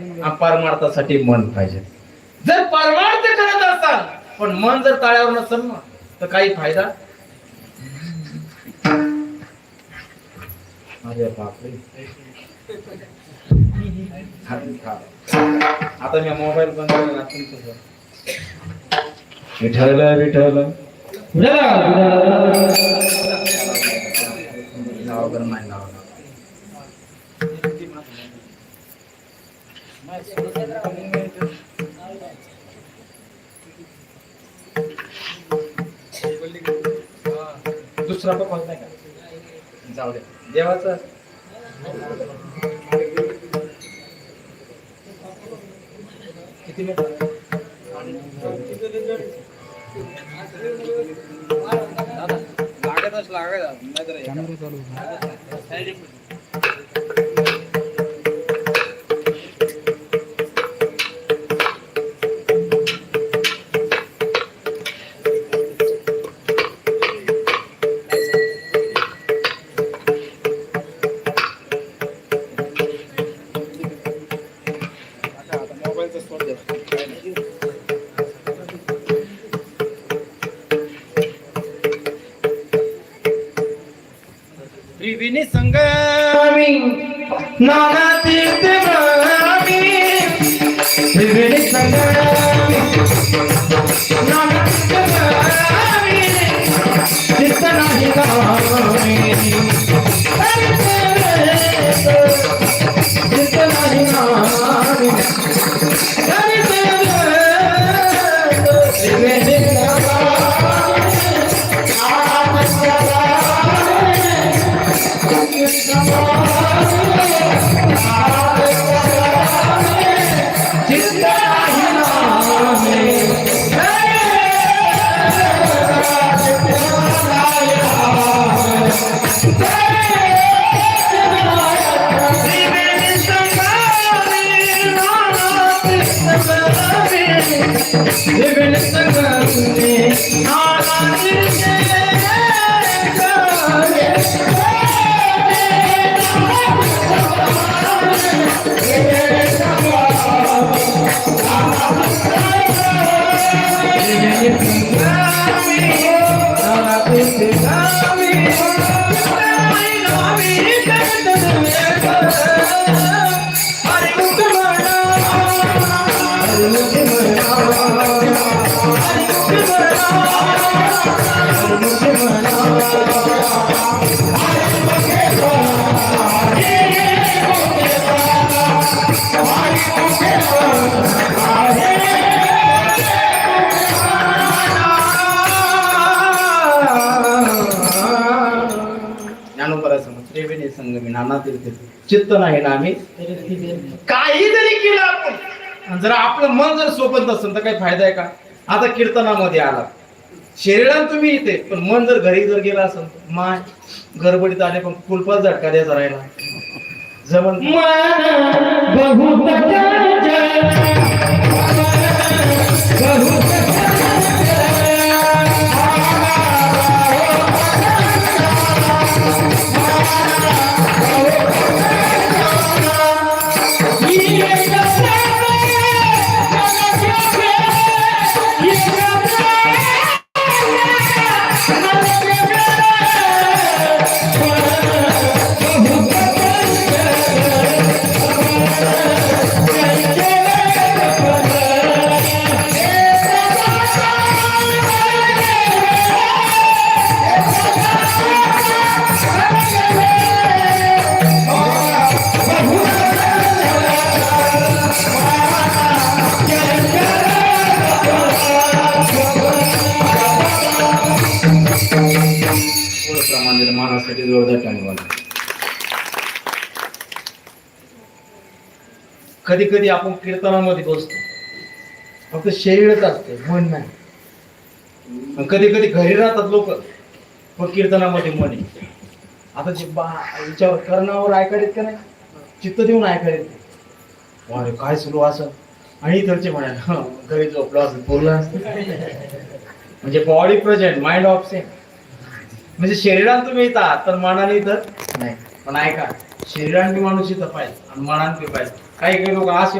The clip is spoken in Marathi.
आणि परमार्थासाठी मन पाहिजे. जर परमार्थ करत असाल पण मन जर ताळ्यावर नसेल ना तर काही फायदा. अरे बापरे, आता मी मोबाईल बंद केला. विठ्ठल विठ्ठल दुसरा पण कोणता का जाऊ दे देवाचं. किती त्रिवेणी संगमी नाना तीर्थगामी, त्रिवेणी संगमी नाना तीर्थगामी, चित्त नाही गामी, चित्त नाही गामी, त्रिवेणी त्रिवेणी संगमी नाना तीर्थ चित्त नाही ना आम्ही काही जरी केलं आपण, जर आपलं मन जर सोबत नसेल तर काही फायदा आहे का. आता कीर्तनामध्ये आला शरीरात तुम्ही इथे पण मन जर घरी जर गेला असेल माय गडबडीत आले पण कुलपात झटका द्यायचा राहिला जमन. मानासाठी जोरदार टाळी. कधी कधी आपण कीर्तनामध्ये बसतो फक्त शरीरच असते मन नाही. कधी कधी घरी राहतात लोक पण कीर्तनामध्ये मन आहे. आता जे याच्यावर कर्णावर ऐकायत का नाही चित्त देऊन ऐकायत अरे काय सुरू असं आणि इथरचे म्हणाल घरी झोपलो असं बोललं असतं. म्हणजे बॉडी प्रेझेंट माइंड ऑब्सेंट. म्हणजे शरीरात तुम्ही येतात तर मनाने इथं नाही. पण ऐका शरीराने माणूस इथं पाहिजे आणि मनाने पाहिजे. काही काही लोक असे